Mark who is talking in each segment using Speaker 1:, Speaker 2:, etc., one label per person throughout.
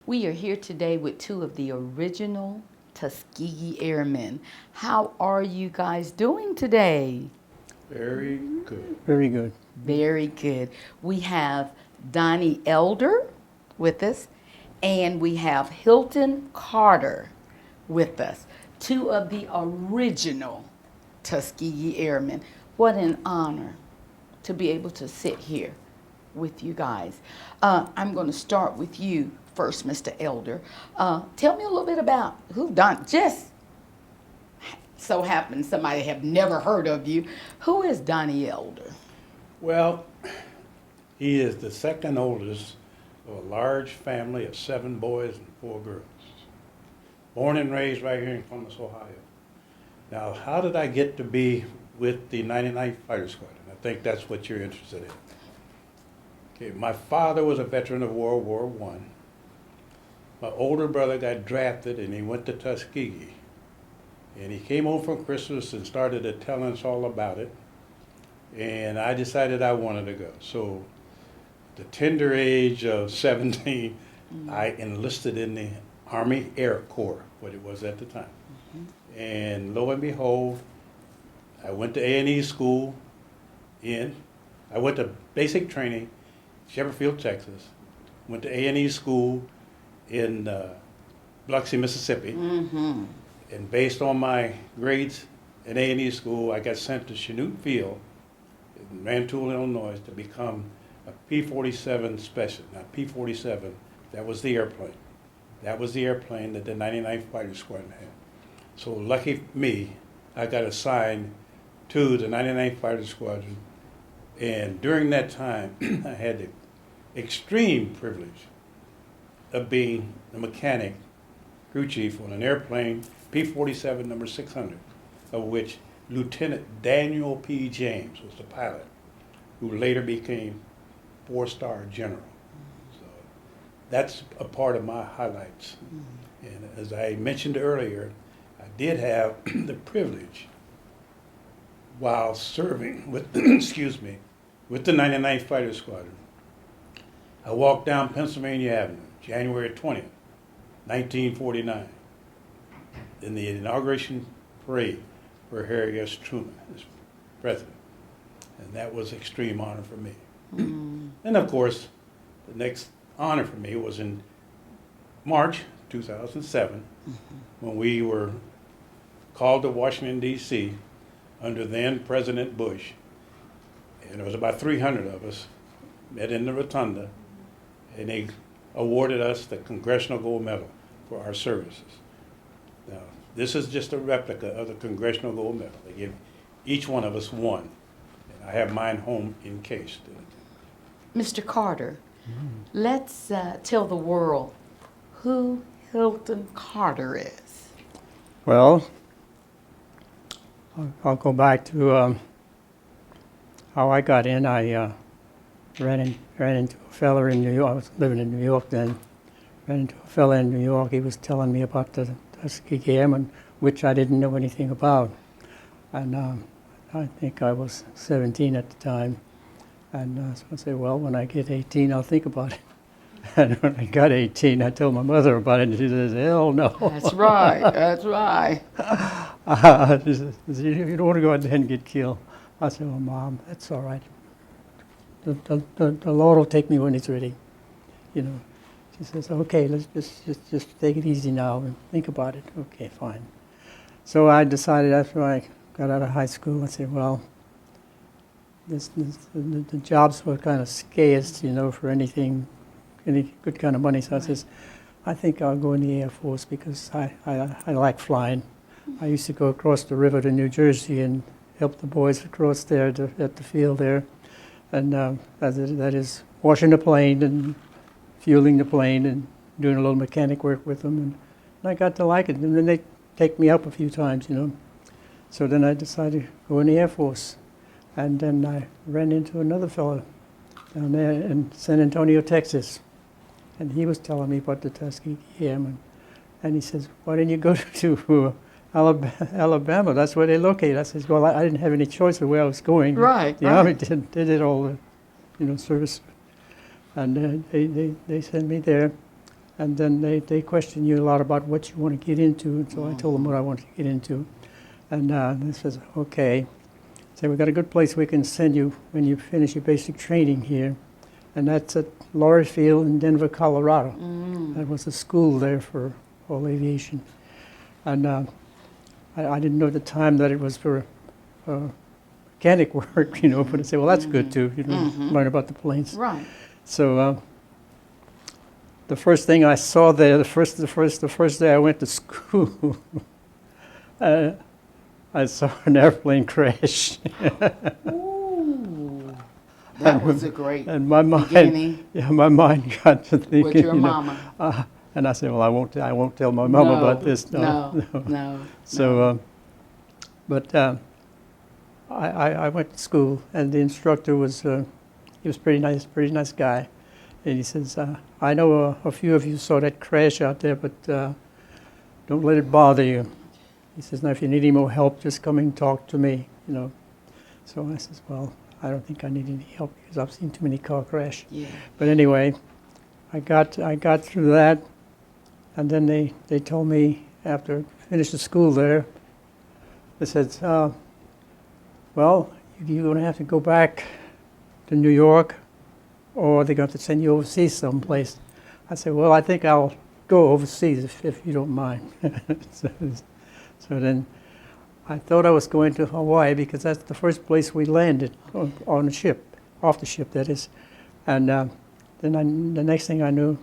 Speaker 1: We are here today with two of the original Tuskegee Airmen. How are you guys doing today?
Speaker 2: Very good.
Speaker 3: Very good.
Speaker 1: Very good. We have Donnie Elder with us, and we have Hilton Carter with us, two of the original Tuskegee Airmen. What an honor to be able to sit here with you guys. I'm going to start with you first, Mr. Elder. Tell me a little bit about who Don. Just so happens somebody have never heard of you. Who is Donnie Elder?
Speaker 2: Well, he is the second oldest of a large family of 7 boys and 4 girls. Born and raised right here in Columbus, Ohio. Now, how did I get to be with the 99th Fighter Squadron? I think that's what you're interested in. Okay, my father was a veteran of World War I. My older brother got drafted and he went to Tuskegee. And he came home from Christmas and started to tell us all about it. And I decided I wanted to go. So, at the tender age of 17, I enlisted in the Army Air Corps, what it was at the time. And lo and behold, I went to A&E school I went to basic training, Shepperfield, Texas. Went to A&E school in Biloxi, Mississippi. And based on my grades in A&E school, I got sent to Chanute Field in Rantoul, Illinois, to become a P-47 specialist. Now, P-47, that was the airplane. That was the airplane that the 99th Fighter Squadron had. So lucky me, I got assigned to the 99th Fighter Squadron. And during that time, I had the extreme privilege of being a mechanic, crew chief on an airplane, P-47 number 600, of which Lieutenant Daniel P. James was the pilot, who later became 4-star general. So that's a part of my highlights. And as I mentioned earlier, I did have the privilege, while serving with, excuse me, with the 99th Fighter Squadron. I walked down Pennsylvania Avenue, January 20th, 1949, in the inauguration parade for Harry S. Truman as president. And that was an extreme honor for me. And of course, the next honor for me was in March 2007, when we were called to Washington, D.C. under then President Bush. And there was about 300 of us met in the rotunda, and they awarded us the Congressional Gold Medal for our services. Now, this is just a replica of the Congressional Gold Medal. They give each one of us one, and I have mine home encased.
Speaker 1: Mr. Carter, let's tell the world who Hilton Carter is.
Speaker 3: Well, I'll go back to how I got in. I ran into a fella in New York. I was living in New York then. Ran into a fella in New York. He was telling me about the Tuskegee Airmen, which I didn't know anything about. And I think I was 17 at the time. And so I said, well, when I get 18, I'll think about it. And when I got 18, I told my mother about it, and she says, hell no.
Speaker 1: That's right, that's right.
Speaker 3: She says, you don't want to go out there and get killed. I said, well, Mom, that's all right. The Lord will take me when He's ready, you know. She says, okay, let's just take it easy now and think about it. Okay, fine. So I decided after I got out of high school, I said, well, the jobs were kind of scarce, you know, for any good kind of money. So I says, I think I'll go in the Air Force because I like flying. I used to go across the river to New Jersey and help the boys across there at the field there. And that is washing the plane and fueling the plane and doing a little mechanic work with them. And I got to like it. And then they take me up a few times, you know. So then I decided to go in the Air Force. And then I ran into another fellow down there in San Antonio, Texas. And he was telling me about the Tuskegee Airmen. And he says, why didn't you go to Alabama? That's where they located. I said, well, I didn't have any choice of where I was going.
Speaker 1: Right,
Speaker 3: The Army did all the, service. And they sent me there. And then they question you a lot about what you want to get into. And so I told them what I wanted to get into. And they says, okay. So we got a good place we can send you when you finish your basic training here. And that's at Laurie Field in Denver, Colorado. That was a school there for all aviation. And I didn't know at the time that it was for mechanic work, you know, but I said, well, that's good too, you know, learn about the planes.
Speaker 1: Right.
Speaker 3: So the first thing I saw there, the first day I went to school, I saw an airplane crash.
Speaker 1: Ooh, that was a great
Speaker 3: And my mind,
Speaker 1: beginning
Speaker 3: yeah, my mind got to thinking,
Speaker 1: with your
Speaker 3: you know,
Speaker 1: mama.
Speaker 3: and I said, well, I won't tell my mom about this.
Speaker 1: No.
Speaker 3: So, but I went to school, and the instructor was, he was pretty nice guy. And he says, I know a few of you saw that crash out there, but don't let it bother you. He says, now if you need any more help, just come and talk to me, you know. So I says, well, I don't think I need any help because I've seen too many car crash.
Speaker 1: Yeah.
Speaker 3: But anyway, I got through that, and then they told me after I finished the school there, they said, well, you're going to have to go back to New York, or they're going to have to send you overseas someplace. I said, well, I think I'll go overseas if you don't mind. So then I thought I was going to Hawaii because that's the first place we landed on the ship, off the ship, that is. And then the next thing I knew,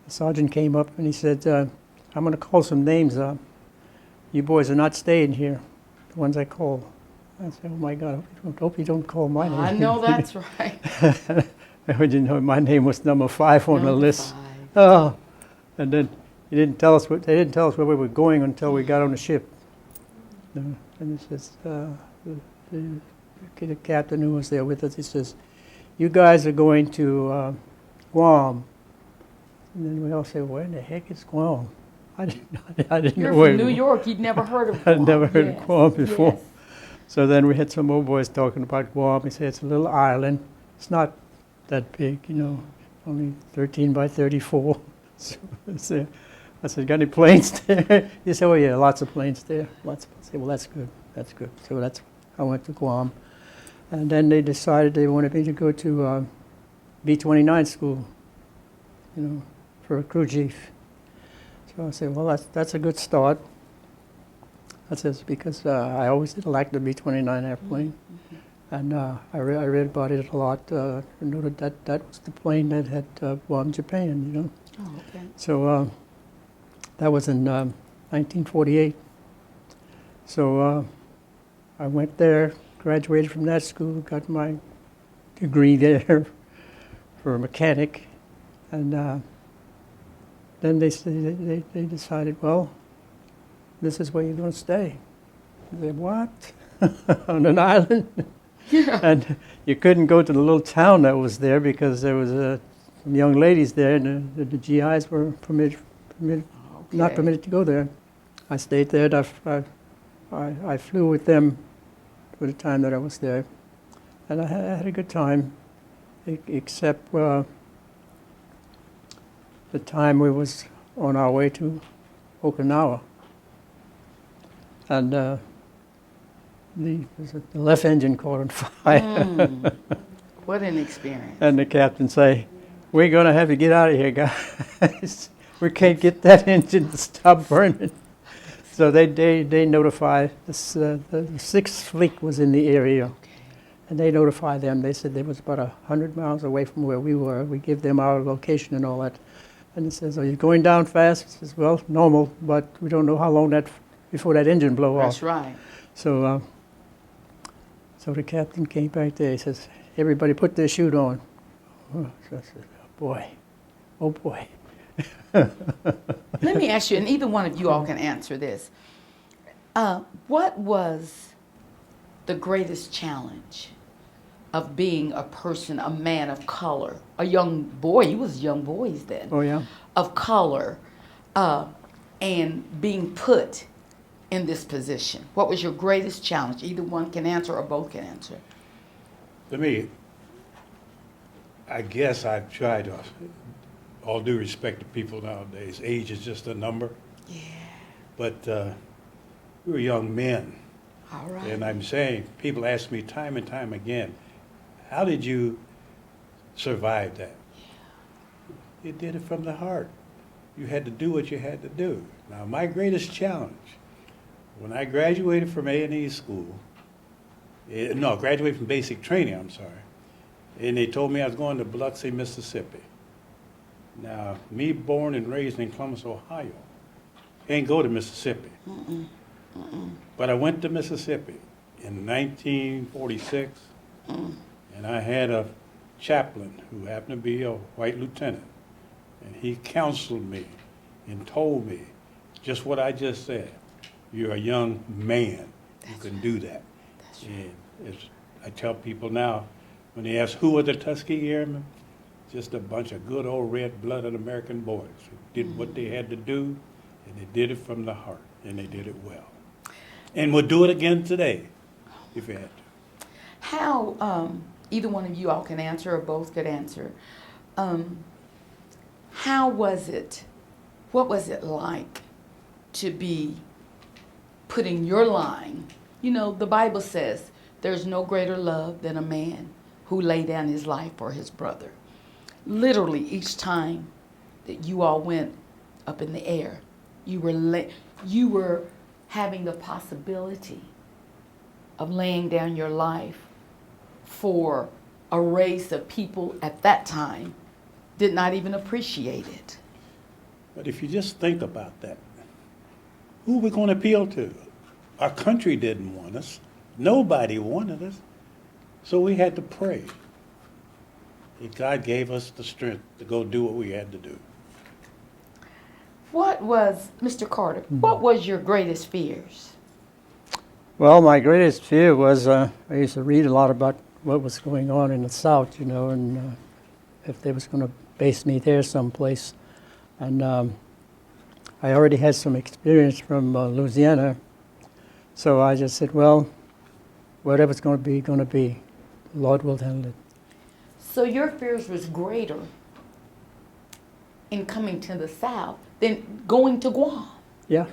Speaker 3: the sergeant came up and he said, I'm going to call some names. You boys are not staying here, the ones I call. I said, oh my God, I hope you don't call my name.
Speaker 1: I know that's right.
Speaker 3: You know, my name was number 5 on the
Speaker 1: Number
Speaker 3: list.
Speaker 1: 5.
Speaker 3: Oh, and then they didn't tell us where we were going until we got on the ship. And it says, the captain who was there with us, he says, you guys are going to Guam. And then we all say, where in the heck is Guam? I didn't
Speaker 1: You're
Speaker 3: know where
Speaker 1: from New York. You'd never heard of
Speaker 3: I'd
Speaker 1: Guam.
Speaker 3: never heard of Guam before.
Speaker 1: Yes.
Speaker 3: So then we had some old boys talking about Guam. He said, it's a little island. It's not that big, you know, only 13 by 34. So I said, got any planes there? He said, oh yeah, lots of planes there. Lots. I said, well, that's good. So I went to Guam. And then they decided they wanted me to go to B-29 school, you know, for a crew chief. So I said, well, that's a good start. I says, because I always did like the B-29 airplane. And I read about it a lot. I noted that was the plane that had bombed Japan, you know.
Speaker 1: Oh, okay.
Speaker 3: So that was in 1948. So I went there, graduated from that school, got my degree there for a mechanic. And then they decided, well, this is where you're going to stay. I said, what? On an island?
Speaker 1: Yeah.
Speaker 3: And you couldn't go to the little town that was there because there was some young ladies there, and the GIs were not permitted to go there. I stayed there. And I flew with them for the time that I was there, and I had a good time, except the time we was on our way to Okinawa, and the left engine caught on fire.
Speaker 1: What an experience.
Speaker 3: And the captain say, we're going to have to get out of here, guys. We can't get that engine to stop burning. So they notified, the 6th Fleet was in the area,
Speaker 1: Okay.
Speaker 3: and they notified them. They said they was about 100 miles away from where we were. We give them our location and all that. And he says, are you going down fast? He says, well, normal, but we don't know how long before that engine blow off.
Speaker 1: That's right.
Speaker 3: So the captain came back there. He says, everybody put their chute on. Oh, so I said, oh boy.
Speaker 1: Let me ask you, and either one of you all can answer this. What was the greatest challenge of being a person, a man of color, a young boy? You was young boys then.
Speaker 3: Oh yeah.
Speaker 1: Of color, and being put in this position. What was your greatest challenge? Either one can answer or both can answer.
Speaker 2: To me, I guess I've tried to all due respect to people nowadays, age is just a number.
Speaker 1: Yeah.
Speaker 2: But we were young men.
Speaker 1: All right.
Speaker 2: And I'm saying, people ask me time and time again, how did you survive that? You did it from the heart. You had to do what you had to do. Now, my greatest challenge, when I graduated from A&E school, graduated from basic training, I'm sorry, and they told me I was going to Biloxi, Mississippi. Now, me born and raised in Columbus, Ohio, ain't go to Mississippi. But I went to Mississippi in 1946, and I had a chaplain who happened to be a white lieutenant, and he counseled me and told me just what I just said. You're a young man. You can do that. And I tell people now, when they ask who were the Tuskegee Airmen, just a bunch of good old red-blooded American boys who did what they had to do, and they did it from the heart, and they did it well. And we'll do it again today, if we had to.
Speaker 1: How, either one of you all can answer or both could answer. How was it, what was it like to be putting your line? You know, the Bible says there's no greater love than a man who lay down his life for his brother. Literally, each time that you all went up in the air, you were having the possibility of laying down your life for a race of people at that time did not even appreciate it.
Speaker 2: But if you just think about that, who are we going to appeal to? Our country didn't want us. Nobody wanted us. So we had to pray. And God gave us the strength to go do what we had to do.
Speaker 1: What was, Mr. Carter, what was your greatest fears?
Speaker 3: Well, my greatest fear was I used to read a lot about what was going on in the South, you know, and if they was going to base me there someplace. And I already had some experience from Louisiana, so I just said, well, whatever's going to be. The Lord will handle it.
Speaker 1: So your fears was greater in coming to the South than going to Guam.
Speaker 3: Yeah.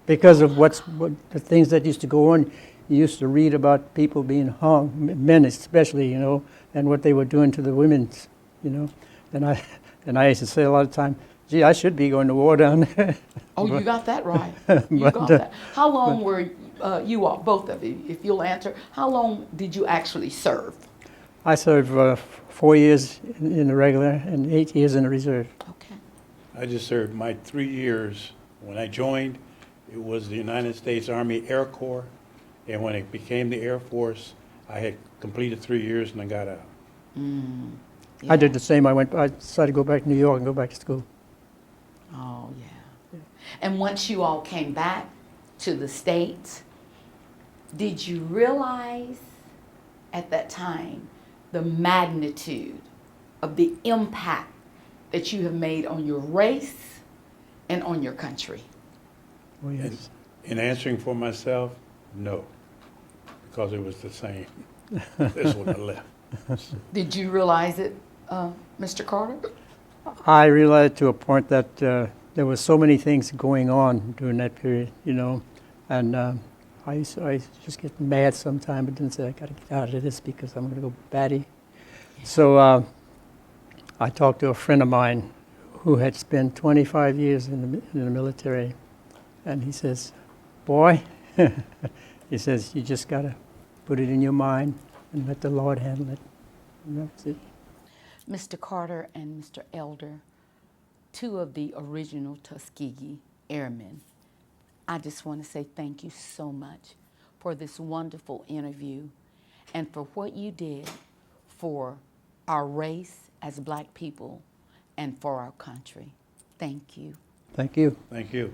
Speaker 3: Because of what the things that used to go on. You used to read about people being hung, men especially, you know, and what they were doing to the women, you know. And I used to say a lot of time, gee, I should be going to war down there.
Speaker 1: Oh, you got that right. You
Speaker 3: But,
Speaker 1: got that. How long were you all, both of you, if you'll answer, how long did you actually serve?
Speaker 3: I served 4 years in the regular and 8 years in the reserve.
Speaker 1: Okay.
Speaker 2: I just served my 3 years. When I joined, it was the United States Army Air Corps. And when it became the Air Force, I had completed 3 years and I got out.
Speaker 3: I did the same. I decided to go back to New York and go back to school.
Speaker 1: Oh, yeah. And once you all came back to the States, did you realize at that time the magnitude of the impact that you have made on your race and on your country?
Speaker 3: Oh, yes.
Speaker 2: In answering for myself, no, because it was the same as when I left.
Speaker 1: Did you realize it, Mr. Carter?
Speaker 3: I realized to a point that there were so many things going on during that period, you know, and I used to just get mad sometimes, but then say, I got to get out of this because I'm going to go batty. So I talked to a friend of mine who had spent 25 years in the military, and he says, boy, he says, you just got to put it in your mind and let the Lord handle it. And that's it.
Speaker 1: Mr. Carter and Mr. Elder, two of the original Tuskegee Airmen, I just want to say thank you so much for this wonderful interview and for what you did for our race as Black people and for our country. Thank you.
Speaker 3: Thank you.
Speaker 2: Thank you.